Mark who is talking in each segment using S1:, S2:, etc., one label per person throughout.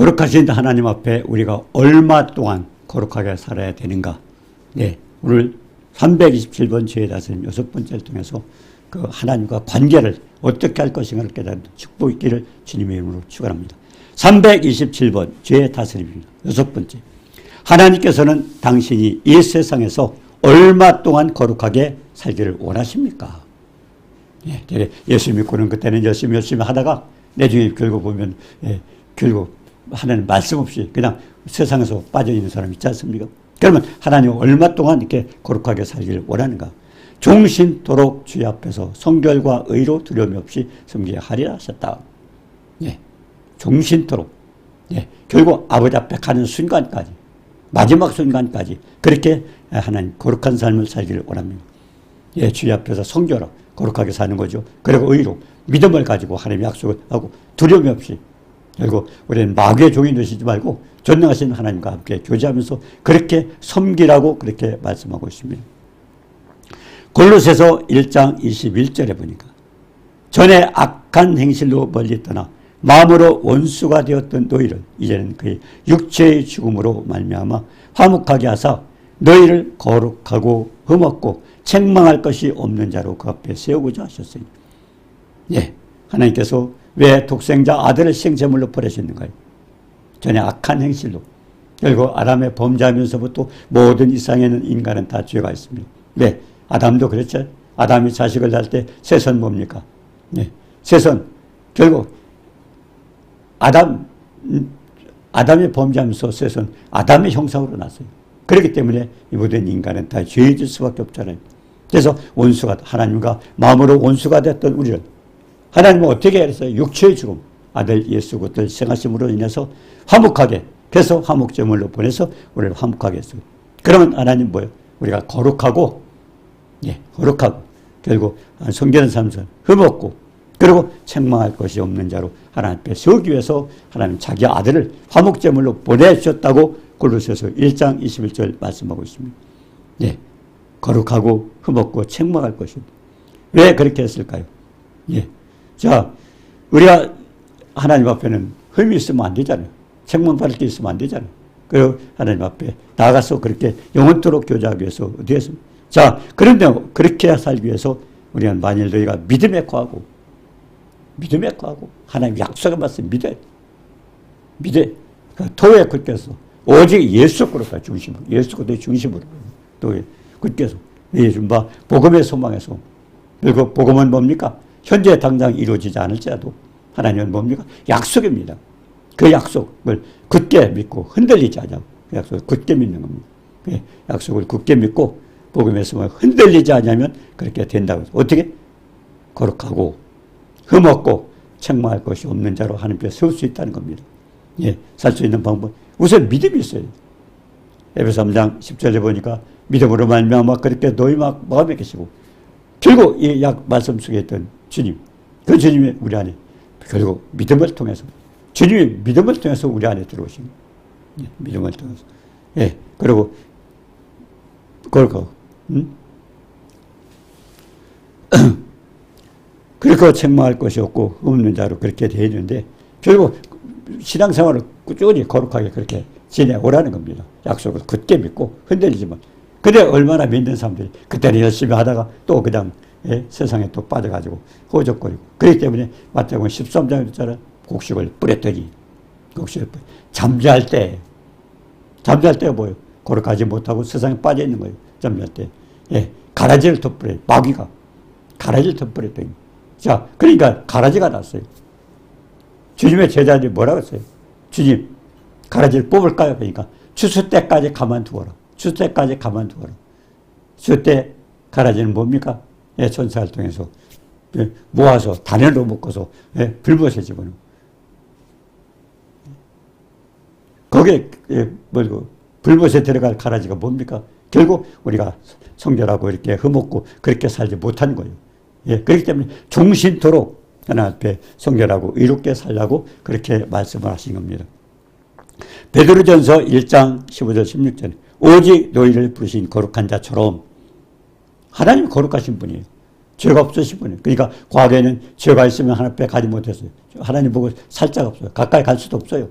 S1: 거룩하신 하나님 앞에 우리가 얼마 동안 거룩하게 살아야 되는가? 네, 오늘 327번 죄의 다스림 6번째를 통해서 그 하나님과 관계를 어떻게 할 것인가를 깨닫는 축복 있기를 주님의 이름으로 축원합니다. 327번 죄의 다스림입니다. 6번째. 하나님께서는 당신이 이 세상에서 얼마 동안 거룩하게 살기를 원하십니까? 예, 예수 믿고는 그때는 열심히 하다가 나중에 결국 보면 결국 하나님 말씀 없이 그냥 세상에서 빠져있는 사람 있지 않습니까? 그러면 하나님은 얼마 동안 이렇게 거룩하게 살기를 원하는가? 종신토록 주의 앞에서 성결과 의로 두려움 없이 섬기게 하리라 하셨다. 예, 종신토록. 예, 결국 아버지 앞에 가는 순간까지, 마지막 순간까지 그렇게 하나님 거룩한 삶을 살기를 원합니다. 예, 주의 앞에서 성결하고 거룩하게 사는 거죠. 그리고 의로 믿음을 가지고 하나님의 약속을 하고 두려움 없이 결국 우리는 마귀의 종이 되시지 말고 전능하신 하나님과 함께 교제하면서 그렇게 섬기라고 그렇게 말씀하고 있습니다. 골로새서 1장 21절에 보니까 전에 악한 행실로 멀리 떠나 마음으로 원수가 되었던 너희를 이제는 그의 육체의 죽음으로 말미암아 화목하게 하사 너희를 거룩하고 흠없고 책망할 것이 없는 자로 그 앞에 세우고자 하셨으니. 예, 하나님께서 왜 독생자 아들을 생제물로 보내셨는가요? 전에 악한 행실로 결국 아담의 범죄하면서부터 모든 이상에는 인간은 다 죄가 있습니다. 왜? 아담도 그랬죠. 아담이 자식을 낳을 때 세선 뭡니까? 네, 세선 결국 아담이 범죄하면서 세선 아담의 형상으로 났어요. 그렇기 때문에 이 모든 인간은 다 죄질 수밖에 없잖아요. 그래서 원수가 하나님과 마음으로 원수가 됐던 우리를 하나님은 어떻게 했어요? 육체의 죽음 아들 예수 그리스도를 생하심으로 인해서 화목하게 그래서 화목제물로 보내서 우리를 화목하게 했어요. 그러면 하나님 뭐예요? 우리가 거룩하고 거룩하고 결국 성결한 삶을 흠없고 그리고 책망할 것이 없는 자로 하나님 앞에 세우기 위해서 하나님 자기 아들을 화목제물로 보내주셨다고 골로새서 1장 21절 말씀하고 있습니다. 예, 거룩하고 흠없고 책망할 것이 왜 그렇게 했을까요? 예, 자 우리가 하나님 앞에는 흠이 있으면 안 되잖아요. 책망받을 게 있으면 안 되잖아요. 그리고 하나님 앞에 나가서 그렇게 영원토록 교제하기 위해서 어떻게 했습니까? 자, 그런데 그렇게 살기 위해서 우리가 만일 너희가 믿음에 거하고 하나님 약속에 맞서 믿어야 돼. 토에 굳게서 오직 예수 그리스도 중심으로 예수 그리스도 중심으로 토에 굳게서 예수 복음의 소망에서 그리고 복음은 뭡니까? 현재 당장 이루어지지 않을지라도 하나님은 뭡니까? 약속입니다. 그 약속을 굳게 믿고 흔들리지 않냐고 그 약속을 굳게 믿는 겁니다. 그 약속을 굳게 믿고 복음의 소망을 흔들리지 않으면 그렇게 된다고 해서 어떻게? 거룩하고 흠없고 책망할 것이 없는 자로 하나님께 세울 수 있다는 겁니다. 예, 살 수 있는 방법 우선 믿음이 있어요. 에베소 3장 10절에 보니까 믿음으로 말미암아 그렇게 너희 마음에 계시고 결국 이 말씀 속에 있던 주님 그 주님이 우리 안에 결국 믿음을 통해서 주님이 믿음을 통해서 우리 안에 들어오신 예, 믿음을 통해서 예, 그리고 그렇게 책망할 것이 없고 없는 자로 그렇게 되어 있는데 결국 신앙생활을 꾸준히 거룩하게 그렇게 지내오라는 겁니다. 약속을 굳게 믿고 흔들리지만 근데 얼마나 믿는 사람들이 그때는 열심히 하다가 또 그냥 세상에 또 빠져가지고 허우적거리고 그렇기 때문에 마태복음 13장에 있잖아요. 곡식을 뿌렸더니 잠잘 때 뭐예요? 거룩하지 못하고 세상에 빠져 있는 거예요. 잠잘 때. 예, 가라지를 덧뿌려요. 마귀가 가라지를 덧뿌렸더니 자, 그러니까 가라지가 났어요. 주님의 제자들이 뭐라고 했어요? 주님, 가라지를 뽑을까요? 그러니까 추수 때까지 가만두어라. 추수 때까지 가만두어라. 추수 때 가라지는 뭡니까? 예, 천사를 통해서 모아서 단열로 묶어서 불못에 집어넣어. 거기에 불못에 들어갈 가라지가 뭡니까? 결국 우리가 성결하고 이렇게 흠없고 그렇게 살지 못하는 거예요. 예, 그렇기 때문에 종신토록 하나님 앞에 성결하고 의롭게 살라고 그렇게 말씀을 하신 겁니다. 베드로전서 1장 15절 16절 오직 너희를 부르신 거룩한 자처럼 하나님 거룩하신 분이에요. 죄가 없으신 분이에요. 그러니까 과거에는 죄가 있으면 하나님 앞에 가지 못했어요. 하나님 보고 살 자가 없어요. 가까이 갈 수도 없어요.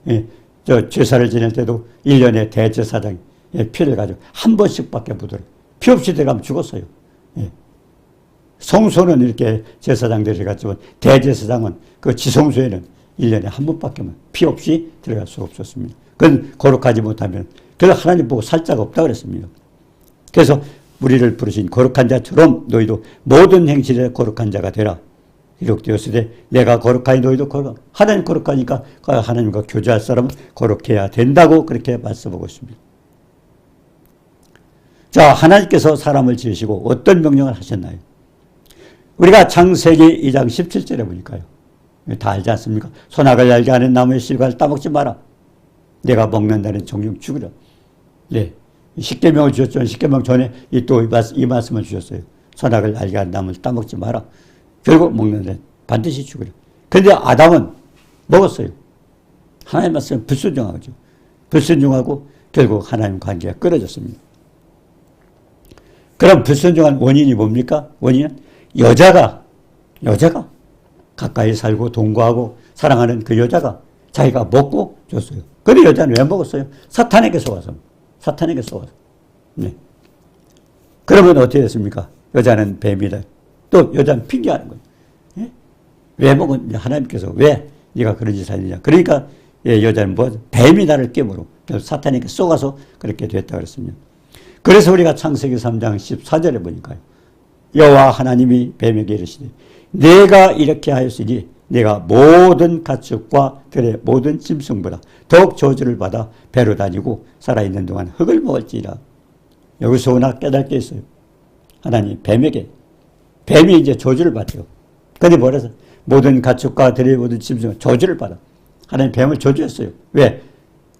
S1: 예, 저 제사를 지낼 때도 1년에 대제사장 예, 피를 가지고 한 번씩밖에 못 들어요. 피 없이 들어가면 죽었어요. 예. 성소는 이렇게 제사장들이 갔지만 대제사장은 그 지성소에는 1년에 한 번밖에 피 없이 들어갈 수 없었습니다. 그건 거룩하지 못하면 그래서 하나님 보고 살 자가 없다 그랬습니다. 그래서 우리를 부르신 거룩한 자처럼 너희도 모든 행실에 거룩한 자가 되라. 기록되었을 때 내가 거룩하니 너희도 거룩하니 하나님 거룩하니까 하나님과 교제할 사람은 거룩해야 된다고 그렇게 말씀하고 있습니다. 자, 하나님께서 사람을 지으시고 어떤 명령을 하셨나요? 우리가 창세기 2장 17절에 보니까요. 다 알지 않습니까? 선악을 알게 하는 나무의 실과를 따먹지 마라. 내가 먹는다는 정령 죽으라. 네. 십계명을 주셨죠. 십계명 전에 이 말씀을 주셨어요. 선악을 알게 하는 나무를 따먹지 마라. 결국 먹는 데는 반드시 죽으라. 그런데 아담은 먹었어요. 하나님 말씀에 불순종하죠. 불순종하고 결국 하나님 관계가 끊어졌습니다. 그럼 불순종한 원인이 뭡니까? 원인은 여자가 가까이 살고 동거하고 사랑하는 그 여자가 자기가 먹고 줬어요. 그런데 여자는 왜 먹었어요? 사탄에게 속아서. 네. 그러면 어떻게 됐습니까? 여자는 뱀이다. 또 여자는 핑계하는 거예요. 예? 왜 먹었냐? 하나님께서 왜 네가 그런 짓을 하느냐? 그러니까 여자는 뱀이 나를 깨물어. 사탄에게 속아서 그렇게 됐다 그랬습니다. 그래서 우리가 창세기 3장 14절에 보니까요. 여호와 하나님이 뱀에게 이르시되 내가 이렇게 하였으니 내가 모든 가축과 들의 모든 짐승보다 더욱 저주를 받아 배로 다니고 살아있는 동안 흙을 먹을지라. 여기서 워낙 깨닫게 있어요. 하나님 뱀이 이제 저주를 받대요. 근데 뭐라서 모든 가축과 들의 모든 짐승은 저주를 받아. 하나님 뱀을 저주했어요. 왜?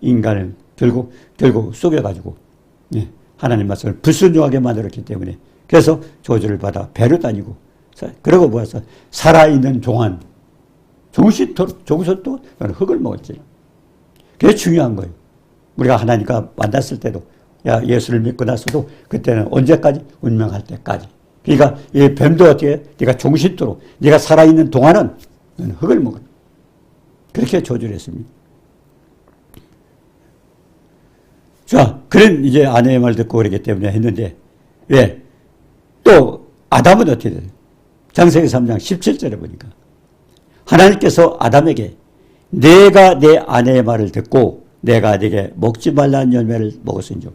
S1: 인간을 결국 속여가지고 하나님 말씀을 불순종하게 만들었기 때문에 그래서 저주를 받아 배로 다니고 그러고 뭐해서 살아있는 동안 종신토록 흙을 먹었지. 그게 중요한 거예요. 우리가 하나님과 만났을 때도 예수를 믿고 나서도 그때는 언제까지? 운명할 때까지. 그러니까 이 뱀도 어떻게 해? 네가 종신토록 네가 살아있는 동안은 너는 흙을 먹어. 그렇게 저주를 했습니다. 자, 그런 이제 아내의 말 듣고 그러기 때문에 했는데 왜? 또 아담은 어떻게 돼요? 창세기 3장 17절에 보니까 하나님께서 아담에게 내가 내 아내의 말을 듣고 내가 네게 먹지 말라는 열매를 먹었은즉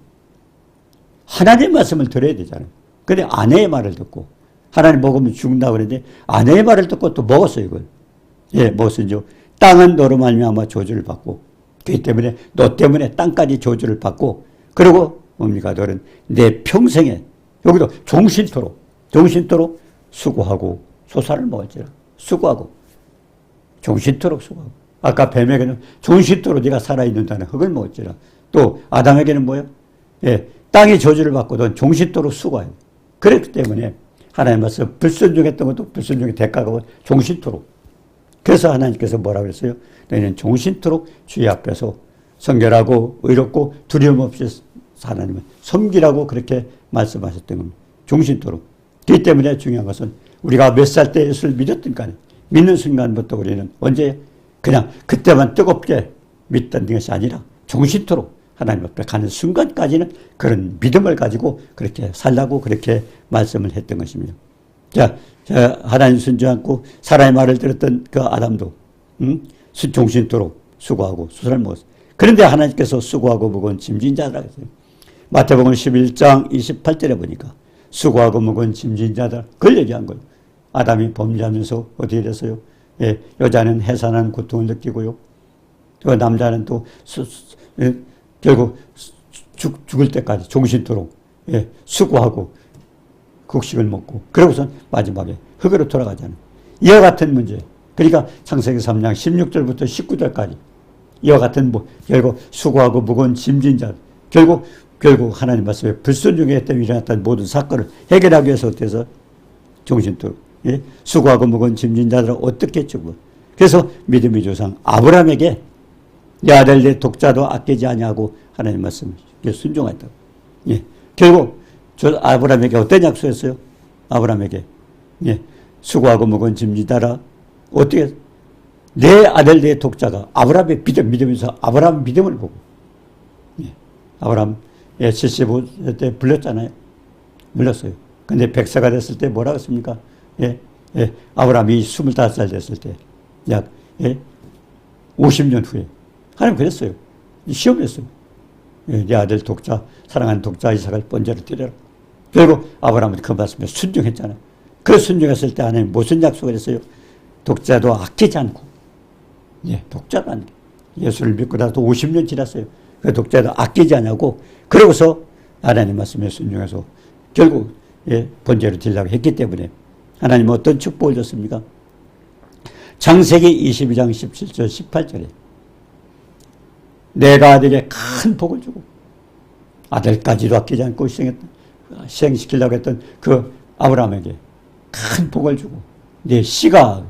S1: 하나님의 말씀을 들어야 되잖아요. 근데 아내의 말을 듣고 하나님 먹으면 죽는다고 그랬는데 아내의 말을 듣고 또 먹었어요. 이걸. 먹었은즉 땅은 너로 말미암아 저주를 받고 그렇기 때문에 너 때문에 땅까지 저주를 받고 그리고 뭡니까? 너는 내 평생에 여기도 종신토록 수고하고 소사를 먹을지라. 수고하고 종신토록 수고하고 아까 뱀에게는 종신토록 네가 살아있는다는 흙을 먹을지라. 또 아담에게는 뭐예요? 땅이 저주를 받고 넌 종신토록 수고해요. 그렇기 때문에 하나님 말씀 불순종했던 것도 불순종의 대가가 종신토록. 그래서 하나님께서 뭐라고 그랬어요? 너희는 종신토록 주의 앞에서 성결하고 의롭고 두려움 없이 하나님을 섬기라고 그렇게 말씀하셨던 겁니다. 종신토록. 그렇기 때문에 중요한 것은 우리가 몇 살 때 예수를 믿었든 간에 믿는 순간부터 우리는 언제 그냥 그때만 뜨겁게 믿던 것이 아니라 종신토록 하나님 앞에 가는 순간까지는 그런 믿음을 가지고 그렇게 살라고 그렇게 말씀을 했던 것입니다. 자, 하나님 순종하고 사람의 말을 들었던 그 아담도 종신토록 수고하고 수술을 먹었어요. 그런데 하나님께서 수고하고 먹은 짐진 자라고 했어요. 마태복음 11장 28절에 보니까 수고하고 먹은 짐진 자들 그걸 얘기한 거예요. 아담이 범죄하면서 어떻게 됐어요? 여자는 해산하는 고통을 느끼고요. 또 남자는 또 결국 죽을 때까지 종신토록 수고하고 곡식을 먹고 그러고선 마지막에 흙으로 돌아가잖아요. 이와 같은 문제. 그러니까 창세기 3장 16절부터 19절까지 이와 같은 결국 수고하고 무거운 짐진 자 결국 하나님 말씀에 불순종에 때문에 일어났던 모든 사건을 해결하기 위해서 어떻게 해서 종신토록 수고하고 무거운 짐진 자들은 어떻게 죽어. 그래서 믿음의 조상 아브라함에게 내 아들 내 독자도 아끼지 아니하고 하나님 말씀에 순종했다고. 결국 아브라함에게 어떤 약속했어요? 아브라함에게 수고하고 무거운 짐진 자라 어떻게 내 아들, 내 독자가 아브라함의 믿으면서 아브라함 믿음을 보고, 예, 아브라함 75세 때 불렀잖아요. 불렀어요. 근데 백세가 됐을 때 뭐라고 했습니까? 아브라함이 25살 됐을 때, 약 50년 후에 하나님 그랬어요. 시험했어요. 내 아들 독자, 사랑하는 독자 이삭을 번제로 드려라. 결국 아브라함은 그 말씀에 순종했잖아요. 그 순종했을 때 하나님 무슨 약속을 했어요? 독자도 아끼지 않고, 독자도 안 돼. 예수를 믿고 나서 50년 지났어요. 그 독자도 아끼지 않고, 그러고서 하나님 말씀에 순종해서 결국 번제로 드리려고 했기 때문에 하나님은 어떤 축복을 줬습니까? 창세기 22장 17절 18절에 내가 아들에게 큰 복을 주고 아들까지도 아끼지 않고 희생시키려고 했던 그 아브라함에게 큰 복을 주고 내 씨가,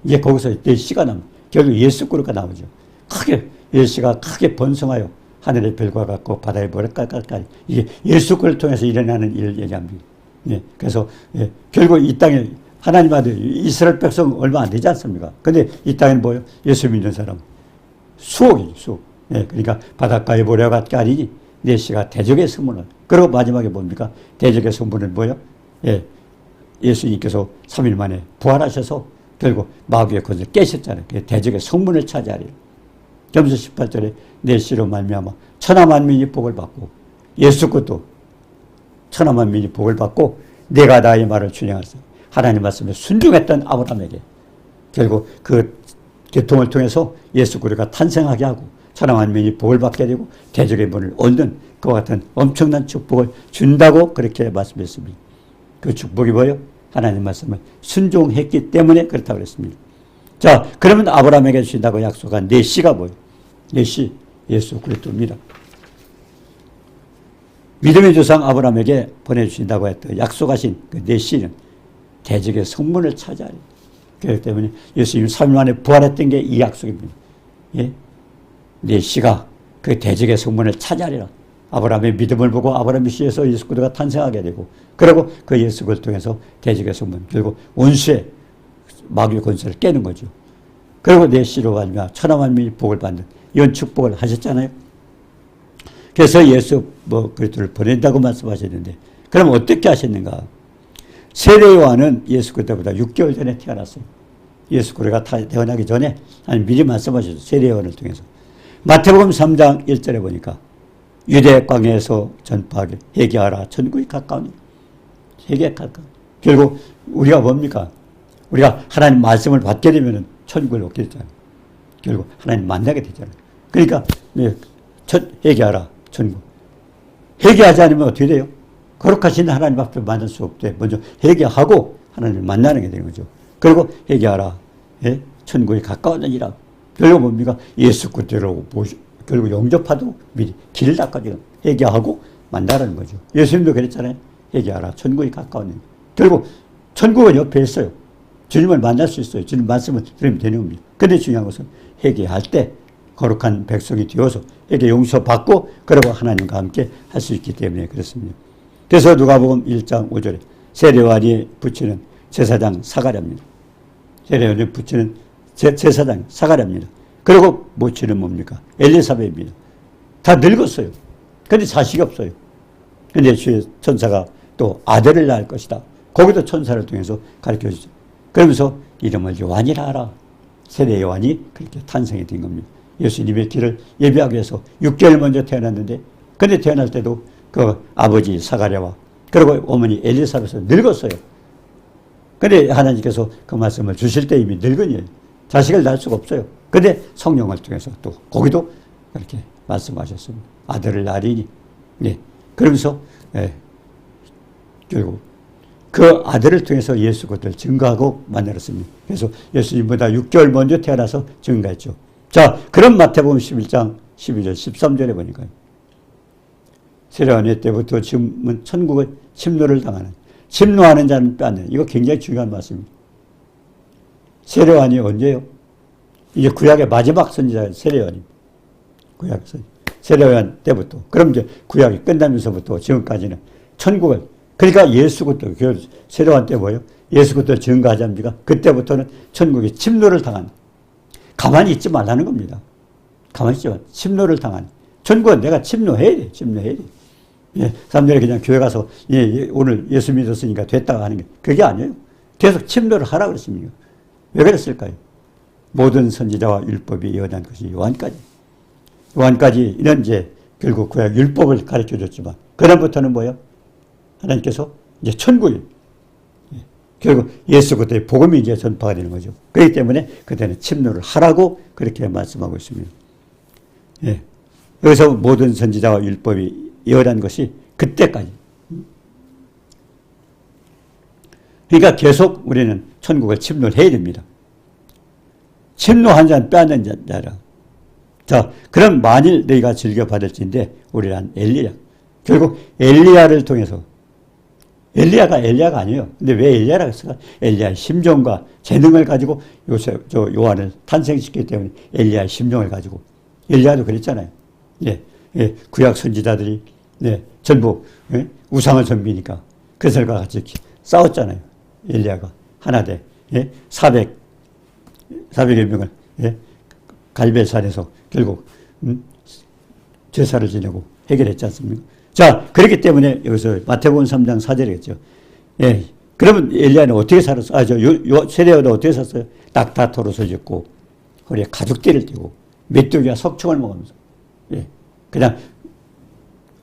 S1: 이제 거기서 내 씨가 결국 예수 그리스도가 나오죠. 예수가 크게 번성하여 하늘의 별과 같고 바다의 모래가 같까지, 이게 예수 그리스도를 통해서 일어나는 일을 얘기합니다. 그래서 결국 이 땅에 하나님 아들 이스라엘 백성 얼마 안 되지 않습니까? 근데 이 땅에는 뭐예요? 예수 믿는 사람 수억이죠, 수억. 그러니까 바닷가의 모래와 같게 아니니 내 씨가 대적의 성문을, 그리고 마지막에 뭡니까? 대적의 성문은 뭐예요? 예수님께서 3일 만에 부활하셔서 결국 마귀의 권세를 깨셨잖아요. 대적의 성문을 차지하리라. 점수 18절에 내 씨로 말미암아 천하 만민이 복을 받고, 예수 것도 천하 만민이 복을 받고 내가 나의 말을 준행하였어. 하나님 말씀에 순종했던 아브라함에게 결국 그 계통을 통해서 예수 그리스도가 탄생하게 하고 천하 만민이 복을 받게 되고 대적의 문을 얻는 그와 같은 엄청난 축복을 준다고 그렇게 말씀했습니다. 그 축복이 뭐예요? 하나님 말씀을 순종했기 때문에 그렇다고 그랬습니다. 자, 그러면 아브라함에게 주신다고 약속한 내 씨가 뭐예요? 내 씨, 예수 그리스도입니다. 믿음의 조상 아브라함에게 보내주신다고 했던 약속하신 그 내 씨는 대적의 성문을 차지하리. 그렇기 때문에 예수님이 3일 만에 부활했던 게 이 약속입니다. 내 씨가 그 대적의 성문을 차지하리라. 아브라함의 믿음을 보고 아브라함의 씨에서 예수 그리스도가 탄생하게 되고, 그리고 그 예수 그리스도를 통해서 대적의 성문, 결국 원수의 마귀의 권세를 깨는 거죠. 그리고 내 씨로 말미암아 천하 만민이 복을 받는 이런 축복을 하셨잖아요. 그래서 예수 그리스도를 보낸다고 말씀하셨는데, 그럼 어떻게 하셨는가? 세례 요한은 예수 그리스도보다 6개월 전에 태어났어요. 예수 그리스도가 태어나기 전에 아니 미리 말씀하셨어요. 세례 요한을 통해서. 마태복음 3장 1절에 보니까 유대 광야에서 전파하게 회개하라 천국이 가까우니. 회개 가까워. 결국 우리가 뭡니까? 우리가 하나님 말씀을 받게 되면 천국을 얻게 되잖아요. 결국 하나님 만나게 되잖아요. 그러니까 회개하라 천국. 회개하지 않으면 어떻게 돼요? 거룩하신 하나님 앞에 만날 수 없대. 먼저 회개하고 하나님을 만나는 게 되는 거죠. 그리고 회개하라. 천국이 가까워지니라. 결국 뭡니까? 예수 그리스도로 결국 영접하도 미리 길을 닦아주는, 회개하고 만나라는 거죠. 예수님도 그랬잖아요. 회개하라. 천국이 가까우니. 결국 천국은 옆에 있어요. 주님을 만날 수 있어요. 주님 말씀을 들으면 되는 겁니다. 근데 중요한 것은 회개할 때 거룩한 백성이 되어서 회개 용서받고 그리고 하나님과 함께 할 수 있기 때문에 그렇습니다. 그래서 누가복음 1장 5절에 세례요한이 붙이는 제사장 사가랴입니다. 세례요한이 붙이는 제사장 사가랴입니다. 그리고 모치는 뭡니까? 엘리사벳입니다. 다 늙었어요. 근데 자식이 없어요. 근데 주의 천사가 또 아들을 낳을 것이다. 거기도 천사를 통해서 가르쳐 주죠. 그러면서 이름을 요한이라 하라. 세례 요한이 그렇게 탄생이 된 겁니다. 예수님의 길을 예비하기 위해서 6개월 먼저 태어났는데, 근데 태어날 때도 그 아버지 사가랴와 그리고 어머니 엘리사벳은 늙었어요. 근데 하나님께서 그 말씀을 주실 때 이미 늙은이에요. 자식을 낳을 수가 없어요. 근데 성령을 통해서 또 거기도 그렇게 말씀하셨습니다. 아들을 낳으리니. 그러면서 결국 그 아들을 통해서 예수 그리스도를 증거하고 만들었습니다. 그래서 예수님보다 6개월 먼저 태어나서 증거했죠. 자, 그럼 마태복음 11장 12절 13절에 보니까 세례요한 때부터 지금은 천국의 침노를 당하는, 침노하는 자는 빼앗는, 이거 굉장히 중요한 말씀입니다. 세례요한이 언제요? 이제 구약의 마지막 선지자인 세례요한입니다. 구약 선지자. 세례요한 때부터. 그럼 이제 구약이 끝나면서부터 지금까지는 천국을, 그러니까 예수 그리스도, 세례요한 때 뭐예요? 예수 그리스도 증거하지 않습니까? 그때부터는 천국이 침노를 당한, 가만히 있지 말라는 겁니다. 가만히 있지 말. 침노를 당하는. 천국은 내가 침노해야 돼. 침노해야 돼. 예, 사람들이 그냥 교회 가서 오늘 예수 믿었으니까 됐다고 하는 게 그게 아니에요. 계속 침노를 하라고 그랬습니다. 왜 그랬을까요? 모든 선지자와 율법이 예언한 것이 요한까지. 요한까지 이런 이제 결국 구약 율법을 가르쳐 줬지만 그다음부터는 뭐예요? 하나님께서 이제 천국이 결국 예수 그리스도의 복음이 이제 전파가 되는 거죠. 그렇기 때문에 그때는 침노를 하라고 그렇게 말씀하고 있습니다. 예. 여기서 모든 선지자와 율법이 예언한 것이 그때까지. 그러니까 계속 우리는 천국을 침노를 해야 됩니다. 침노한 자는 빼앗는 자라. 자, 그럼 만일 너희가 즐겨받을지인데 우리란 엘리야. 결국 엘리야를 통해서 엘리야가 아니에요. 근데 왜 엘리야라고 했을까? 엘리야의 심정과 재능을 가지고 요한을 탄생시켰기 때문에 엘리야의 심정을 가지고 엘리야도 그랬잖아요. 예, 예, 구약 선지자들이 전부 우상을 섬기니까 그들과 같이 싸웠잖아요. 엘리야가 하나 돼 400여 명을 갈멜산에서 결국 제사를 지내고 해결했지 않습니까? 자, 그렇기 때문에 여기서 마태복음 3장 4절이겠죠. 예. 그러면 엘리야는 어떻게 살았어? 세례요한은 어떻게 살았어요? 낙타토롯을 짚고 허리에 가죽띠를 띠고 메뚜기와 석청을 먹으면서 그냥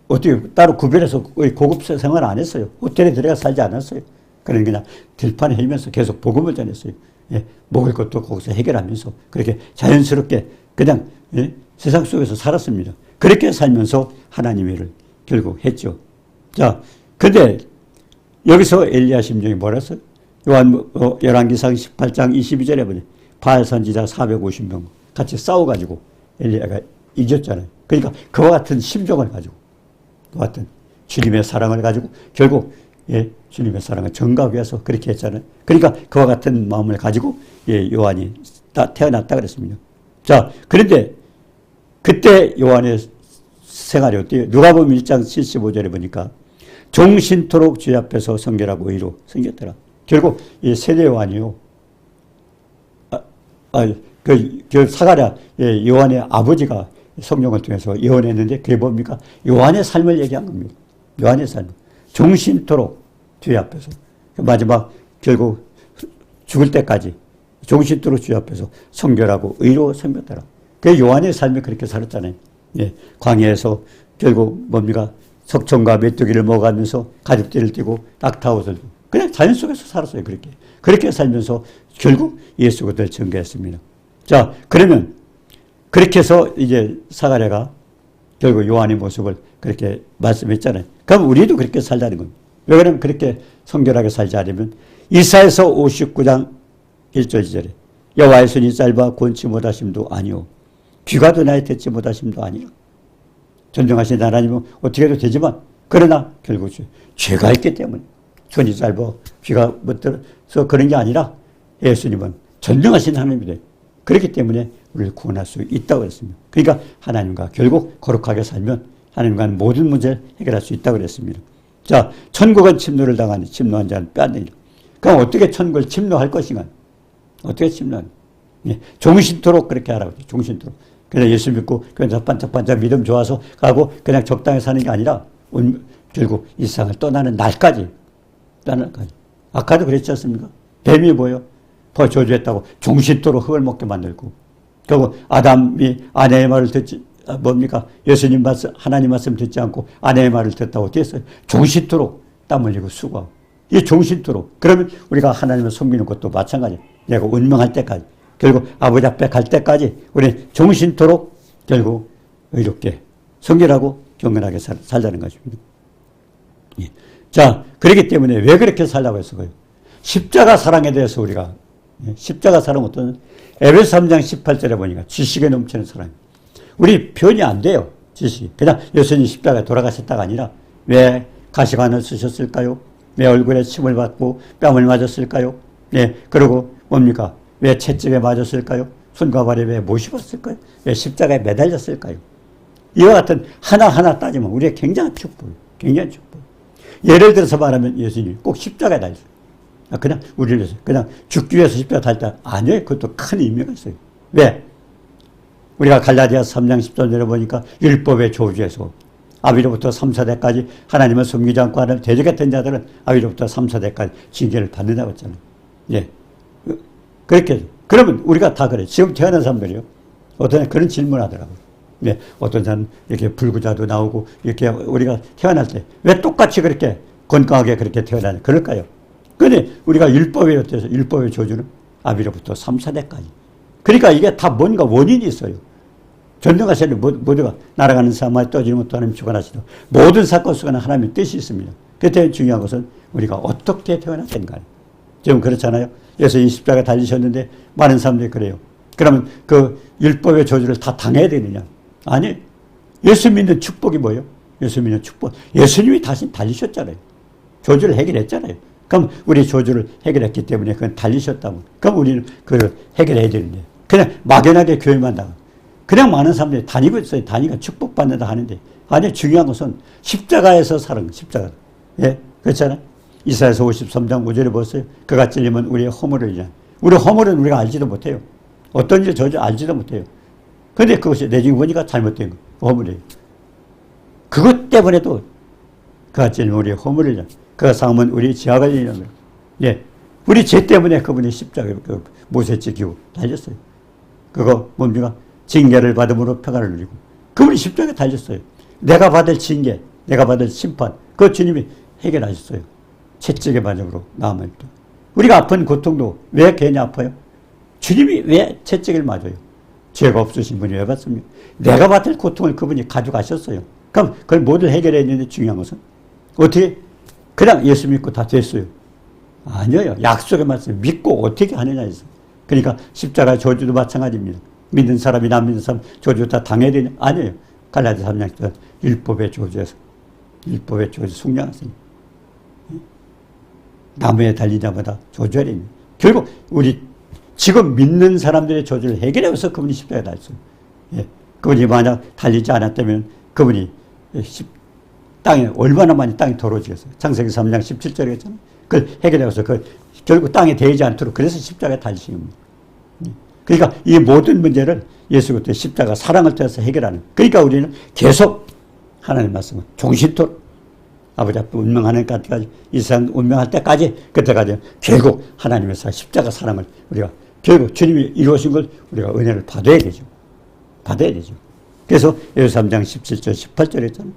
S1: 어떻게 따로 구별해서 고급 생활 안 했어요. 호텔에 들어가 살지 않았어요. 그러니까 그냥 들판에 헤매면서 계속 복음을 전했어요. 먹을 것도 거기서 해결하면서 그렇게 자연스럽게 그냥 세상 속에서 살았습니다. 그렇게 살면서 하나님의 일을 결국 했죠. 자, 근데 여기서 엘리야 심정이 뭐랬어요? 열왕기상 18장 22절에 보니 바알 선지자 450명 같이 싸워가지고 엘리야가 이겼잖아요. 그러니까 그와 같은 심정을 가지고 그와 같은 주님의 사랑을 가지고 결국 주님의 사랑을 전가하기 위해서 그렇게 했잖아요. 그러니까 그와 같은 마음을 가지고 요한이 태어났다 그랬습니다. 자, 그런데 그때 요한의 생활이 어때요? 누가복음 1장 75절에 보니까 종신토록 주의 앞에서 성결하고 의로 생겼더라. 결국 이 세례 요한이요. 그 사가랴 요한의 아버지가 성령을 통해서 예언했는데 그게 뭡니까? 요한의 삶을 얘기한 겁니다. 요한의 삶. 종신토록 주의 앞에서. 마지막 결국 죽을 때까지 종신토록 주의 앞에서 성결하고 의로 생겼더라. 그 요한의 삶이 그렇게 살았잖아요. 광야에서 결국 뭡니까? 석청과 메뚜기를 먹으면서 가죽띠를 띠고 낙타옷을 그냥 자연 속에서 살았어요. 그렇게 살면서 결국 예수 그리스도를 전개했습니다. 자, 그러면 그렇게 해서 이제 사가랴가 결국 요한의 모습을 그렇게 말씀했잖아요. 그럼 우리도 그렇게 살자는 겁니다. 왜 그러면 그렇게 성결하게 살지 않으면 이사야서 59장 1절 2절에 여호와의 손이 짧아 권치 못하심도 아니오 귀가 나에 듣지 못하심도 아니오. 전능하신 하나님은 어떻게 해도 되지만 그러나 결국 죄가 있기 때문에 손이 짧아 귀가 못 들어서 그런 게 아니라 예수님은 전능하신 하나님이래. 그렇기 때문에 우리를 구원할 수 있다고 했습니다. 그러니까 하나님과 결국 거룩하게 살면 하나님과는 모든 문제를 해결할 수 있다고 그랬습니다. 자, 천국은 침노를 당하니 침노한 자는 빼앗느니라. 그럼 어떻게 천국을 침노할 것인가? 어떻게 침노하냐? 종신토록 그렇게 하라고 했죠. 종신토록. 그냥 예수 믿고 그냥 반짝반짝 믿음 좋아서 가고 그냥 적당히 사는 게 아니라 결국 이 세상을 떠나는 날까지. 아까도 그랬지 않습니까? 뱀이 뭐예요? 저주했다고 종신토록 흙을 먹게 만들고 결국 아담이 아내의 말을 듣지 뭡니까? 예수님 말씀 하나님 말씀 듣지 않고 아내의 말을 듣다고 어떻게 했어요? 종신토록 땀 흘리고 수고하고 이 종신토록 그러면 우리가 하나님을 섬기는 것도 마찬가지예요. 내가 운명할 때까지 결국 아버지 앞에 갈 때까지 우리 종신토록 결국 의롭게 성결하고 경건하게 살자는 것입니다. 자, 그렇기 때문에 왜 그렇게 살라고 했어요? 십자가 사랑에 대해서 우리가 십자가 사랑 어떤 에베소 3장 18절에 보니까 지식에 넘치는 사랑. 우리 표현이 안 돼요. 지식. 그냥 예수님 십자가에 돌아가셨다가 아니라 왜 가시관을 쓰셨을까요? 왜 얼굴에 침을 받고 뺨을 맞았을까요? 그리고 뭡니까? 왜 채찍에 맞았을까요? 손과 발에 왜 못 입었을까요? 왜 십자가에 매달렸을까요? 이와 같은 하나하나 따지면 우리의 굉장한 축복. 굉장한 축복. 예를 들어서 말하면 예수님이 꼭 십자가에 달렸어요. 그냥 우리를 위해서 그냥 죽기 위해서 십자가 달다 아니에요. 그것도 큰 의미가 있어요. 왜? 우리가 갈라디아서 3장 10절에 보니까 율법의 저주에서 아비로부터 3, 4대까지 하나님을 숨기지 않고 하는 대적했던 자들은 아비로부터 3, 4대까지 징계를 받는다고 했잖아요. 예. 그렇게. 그러면 우리가 다 그래. 지금 태어난 사람들이요. 어떤 그런 질문 하더라고요. 예. 어떤 사람 이렇게 불구자도 나오고 이렇게 우리가 태어날 때 왜 똑같이 그렇게 건강하게 그렇게 태어나냐. 그럴까요? 근데 우리가 율법에 어때서 율법의 저주는 아비로부터 3, 4대까지. 그러니까 이게 다 뭔가 원인이 있어요. 전능하시는 모두가 날아가는 사람마다 떠지는 것도 하나님 주관하시고 모든 사건 속에는 하나님의 뜻이 있습니다. 그때 중요한 것은 우리가 어떻게 태어났는가. 지금 그렇잖아요. 예수님 십자가에 달리셨는데 많은 사람들이 그래요. 그러면 그 율법의 저주를 다 당해야 되느냐? 아니. 예수 믿는 축복이 뭐예요? 예수 믿는 축복. 예수님이 다시 달리셨잖아요. 저주를 해결했잖아요. 그럼 우리 저주를 해결했기 때문에 그건 달리셨다고. 그럼 우리는 그걸 해결해야 되는데 그냥 막연하게 교회만 나가. 그냥 많은 사람들이 다니고 있어요. 다니까 축복받는다 하는데. 아니, 중요한 것은 십자가에서 살은 십자가. 예? 그렇잖아요. 이사야서 53장 5절에 보세요. 그가 찔리면 우리의 허물이냐. 우리 허물은 우리가 알지도 못해요. 어떤 일 저지 알지도 못해요. 근데 그것이 내중에 보니까 잘못된 거. 허물이에요. 그것 때문에도 그가 찔리면 우리의 허물이냐. 그가 상하면 우리의 지하가 되냐면. 예. 우리 죄 때문에 그분이 십자가에 못에 지키고 달렸어요. 그거 뭡니까? 징계를 받음으로 평안을 누리고. 그분이 십자가에 달렸어요. 내가 받을 징계, 내가 받을 심판, 그거 주님이 해결하셨어요. 채찍의 반역으로 나아만 있다. 우리가 아픈 고통도 왜 괜히 아파요? 주님이 왜 채찍을 맞아요? 죄가 없으신 분이 왜 받습니까? 내가 받을 고통을 그분이 가져가셨어요. 그럼 그걸 모두 해결했는데 중요한 것은 어떻게? 그냥 예수 믿고 다 됐어요. 아니에요. 약속의 말씀 믿고 어떻게 하느냐 해서. 그러니까 십자가 저주도 마찬가지입니다. 믿는 사람이나 안 믿는 사람 저주 다 당해야 되냐? 아니에요. 갈라디아 3장 율법의 저주에서 율법의 저주 숙량하세요. 나무에 달린 자마다 저주해야 됩니다. 결국 우리 지금 믿는 사람들의 저주를 해결해서 그분이 십자가에 달렸어요. 예. 그분이 만약 달리지 않았다면 그분이 땅에 얼마나 많이 땅이 더러워지겠어요. 창세기 3장 17절에 했잖아요. 그걸 해결해서 결국 땅에 대지 않도록 그래서 십자가에 달리신 겁니다. 그러니까 이 모든 문제를 예수 그리스도의 십자가 사랑을 통해서 해결하는. 그러니까 우리는 계속 하나님 말씀을 종신토록 아버지 앞에 운명하는 까지 이 세상 운명할 때까지 그때까지 결국 하나님의 십자가 사랑을 우리가 결국 주님이 이루어진 걸 우리가 은혜를 받아야 되죠. 받아야 되죠. 그래서 에베소 3장 17절 18절에 했잖아요.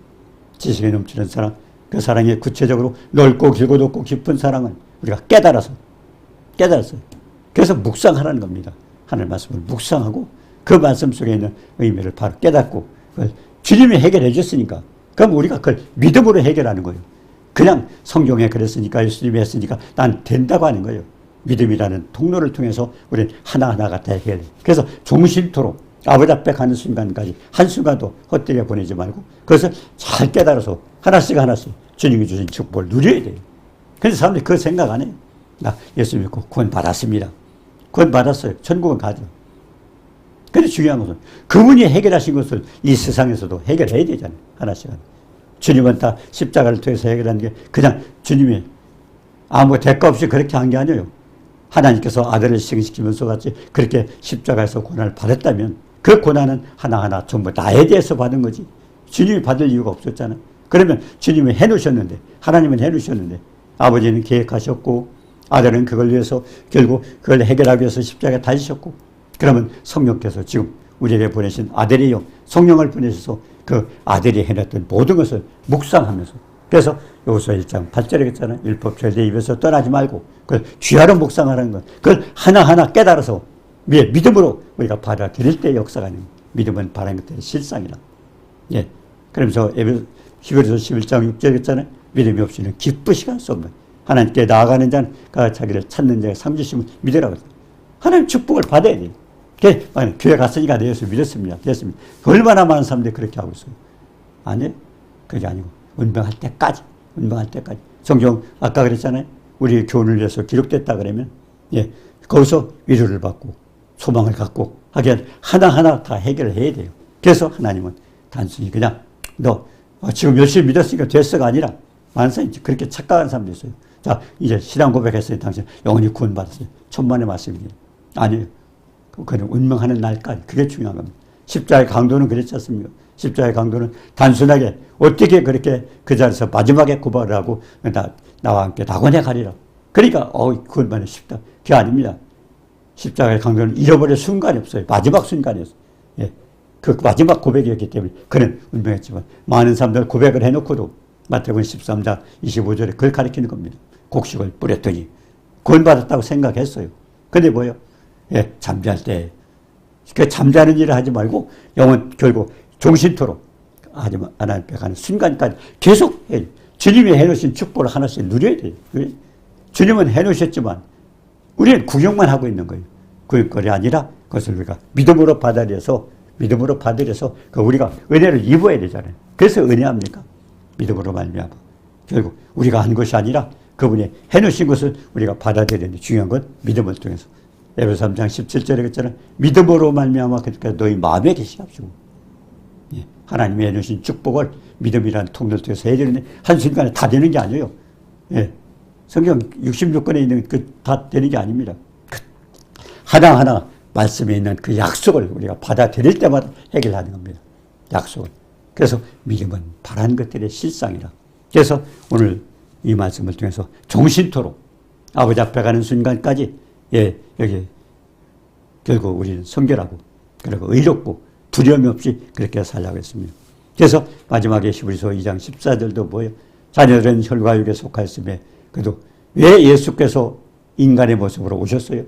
S1: 지식에 넘치는 사랑, 그 사랑이 구체적으로 넓고 길고 높고 깊은 사랑을 우리가 깨달았어요. 그래서 묵상하라는 겁니다. 하나님 말씀을 묵상하고 그 말씀 속에 있는 의미를 바로 깨닫고 그걸 주님이 해결해 줬으니까 그럼 우리가 그걸 믿음으로 해결하는 거예요. 그냥 성경에 그랬으니까 예수님이 했으니까 난 된다고 하는 거예요. 믿음이라는 통로를 통해서 우리는 하나하나가 다 해결해요. 그래서 종신토록 아버지 앞에 가는 순간까지 한순간도 헛되게 보내지 말고 그것을 잘 깨달아서 하나씩 주님이 주신 축복을 누려야 돼요. 그런데 사람들이 그 생각 안 해요. 나 예수 믿고 구원 받았습니다. 구원 받았어요. 천국은 가죠. 그런데 중요한 것은 그분이 해결하신 것을 이 세상에서도 해결해야 되잖아요. 하나씩. 주님은 다 십자가를 통해서 해결하는 게 그냥 주님이 아무 대가 없이 그렇게 한 게 아니에요. 하나님께서 아들을 희생시키면서 같이 그렇게 십자가에서 고난을 받았다면 그 고난은 하나하나 전부 나에 대해서 받은 거지. 주님이 받을 이유가 없었잖아요. 그러면 주님이 해놓으셨는데 하나님은 해놓으셨는데 아버지는 계획하셨고 아들은 그걸 위해서 결국 그걸 해결하기 위해서 십자가에 달리셨고 그러면 성령께서 지금 우리에게 보내신 아들의 영 성령을 보내셔서 그 아들이 해놨던 모든 것을 묵상하면서 그래서 여호수아 1장 8절에 했잖아요. 율법주의 내 입에서 떠나지 말고 그걸 귀하로 묵상하라는 것 그걸 하나하나 깨달아서 믿음으로 우리가 받아들일 때 역사가 있는 믿음은 바라는 것들의 실상이라. 예. 그러면서 히브리서 11장 6절에 했잖아요. 믿음이 없이는 기쁘시가 할 수 없는 하나님께 나아가는 자는 자기를 찾는 자의 상주심을 믿으라고 했어요. 하나님 축복을 받아야 돼요. 교회 갔으니까 내 예수 믿었습니다. 됐습니다. 얼마나 많은 사람들이 그렇게 하고 있어요. 아니에요. 그게 아니고 운명할 때까지. 성경 아까 그랬잖아요. 우리 교훈을 위해서 기록됐다 그러면 예, 거기서 위로를 받고 소망을 갖고 하기엔 하나하나 다 해결을 해야 돼요. 그래서 하나님은 단순히 그냥 너 지금 열심히 믿었으니까 됐어가 아니라 많은 사람이 그렇게 착각하는 사람도 있어요. 자, 이제 신앙 고백했어요. 당신 영원히 구원받았어요. 천만의 말씀이에요. 아니에요. 그는 운명하는 날까지 그게 중요한 겁니다. 십자가의 강도는 그렇지 않습니까? 십자가의 강도는 단순하게 어떻게 그렇게 그 자리에서 마지막에 고발을 하고 나와 함께 낙원에 가리라. 그러니까 그것만이 쉽다. 그게 아닙니다. 십자가의 강도는 잃어버릴 순간이 없어요. 마지막 순간이었어요. 예. 그 마지막 고백이었기 때문에 그는 운명했지만 많은 사람들 고백을 해놓고도 마태복음 13장 25절에 그걸 가리키는 겁니다. 곡식을 뿌렸더니 구원받았다고 생각했어요. 근데 뭐예요? 예, 잠잘 때 그 잠자는 일을 하지 말고 영혼 결국 종신토록 하나님 앞에 가는 순간까지 계속 해요. 주님이 해놓으신 축복을 하나씩 누려야 돼요. 주님은 해놓으셨지만 우리는 구경만 하고 있는 거예요. 구경거리 아니라 그것을 우리가 믿음으로 받아들여서 그 우리가 은혜를 입어야 되잖아요. 그래서 은혜합니까? 믿음으로 말미암아 결국 우리가 한 것이 아니라 그분이 해놓으신 것을 우리가 받아들여야 되는데 중요한 건 믿음을 통해서 에베소 3장 17절에 그랬잖아요. 믿음으로 말미암아 그러니까 너희 마음에 계시옵시고 예. 하나님이 해놓으신 축복을 믿음이라는 통로를 통해서 해야 되는데 한순간에 다 되는 게 아니에요. 예. 성경 66권에 있는 다 되는 게 아닙니다. 하나하나 말씀에 있는 그 약속을 우리가 받아들일 때마다 해결하는 겁니다. 약속을. 그래서 믿음은 바라는 것들의 실상이라. 그래서 오늘 이 말씀을 통해서 종신토록 아버지 앞에 가는 순간까지 여기 결국 우리는 성결하고 그리고 의롭고 두려움이 없이 그렇게 살려고 했습니다. 그래서 마지막에 히브리서 2장 14절도 뭐예요? 자녀들은 혈과 육에 속하였음에 그래도 왜 예수께서 인간의 모습으로 오셨어요?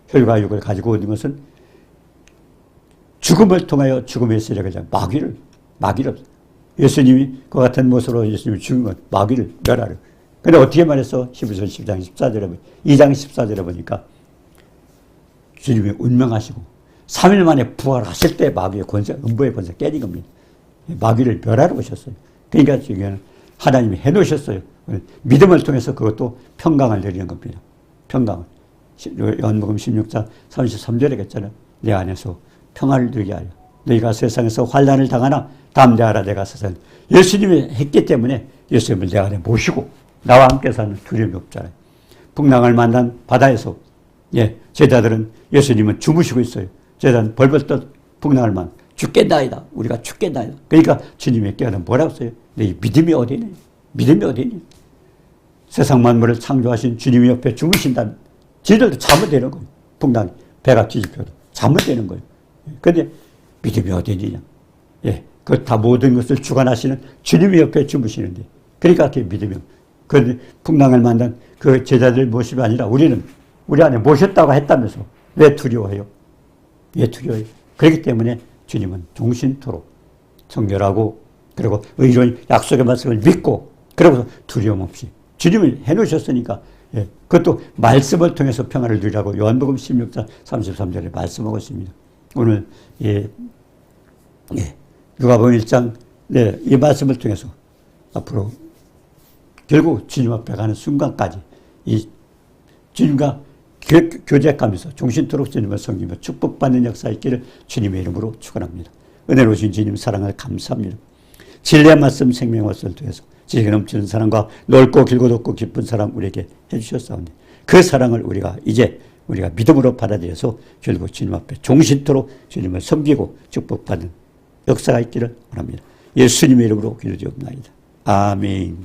S1: 혈과 육을 가지고 오는 것은 죽음을 통하여 죽음의 세력을 마귀를 예수님이 그 같은 모습으로 예수님이 죽은 것 마귀를 멸하려. 근데 어떻게 말했어? 히브리서 10장 14절에 2장 14절에 보니까 주님이 운명하시고 3일 만에 부활하실 때 마귀의 권세, 음부의 권세 깨진 겁니다. 마귀를 멸하러 오셨어요. 그러니까 지금 하나님이 해놓으셨어요. 믿음을 통해서 그것도 평강을 내리는 겁니다. 평강을. 요한복음 16장 33절에 했잖아요. 내 안에서 평화를 누리게 하려. 너희가 세상에서 환난을 당하나 담대하라 내가 세상. 예수님이 했기 때문에 예수님을 내 안에 모시고 나와 함께 사는 두려움이 없잖아요. 풍랑을 만난 바다에서 제자들은 예수님은 주무시고 있어요. 제자는 벌벌 떠 풍랑을 만 죽겠나이다. 우리가 죽겠나이다. 그러니까 주님의 깨어는 뭐라고 써요? 내 믿음이 어디 있니? 믿음이 어디 있니? 세상 만물을 창조하신 주님이 옆에 주무신다면 지들도 자면 되는 거예요. 풍랑이 배가 뒤집혀도 자면 되는 거예요. 그런데 믿음이 어디 있느냐? 그 다 모든 것을 주관하시는 주님이 옆에 주무시는데 그러니까 그 믿음이 그 풍랑을 만난 그 제자들 모습이 아니라 우리는 우리 안에 모셨다고 했다면서 왜 두려워해요? 왜 두려워해요? 그렇기 때문에 주님은 종신토록 정결하고 그리고 의로운 약속의 말씀을 믿고 그러고서 두려움 없이 주님을 해놓으셨으니까 그것도 말씀을 통해서 평화를 누리라고 요한복음 16장 33절에 말씀하고 있습니다. 오늘 누가복음 1장 이 말씀을 통해서 앞으로 결국 주님 앞에 가는 순간까지 이 주님과 교제하면서 종신토록 주님을 섬기며 축복받는 역사 있기를 주님의 이름으로 축원합니다. 은혜로우신 주님 사랑을 감사합니다. 진리의 말씀 생명의 말씀을 통해서 지혜가 넘치는 사랑과 넓고 길고 높고 깊은 사랑 우리에게 해주셨사오니 그 사랑을 이제 우리가 믿음으로 받아들여서 결국 주님 앞에 종신토록 주님을 섬기고 축복받는 역사가 있기를 원합니다. 예수님의 이름으로 기도드리옵나이다. 아멘.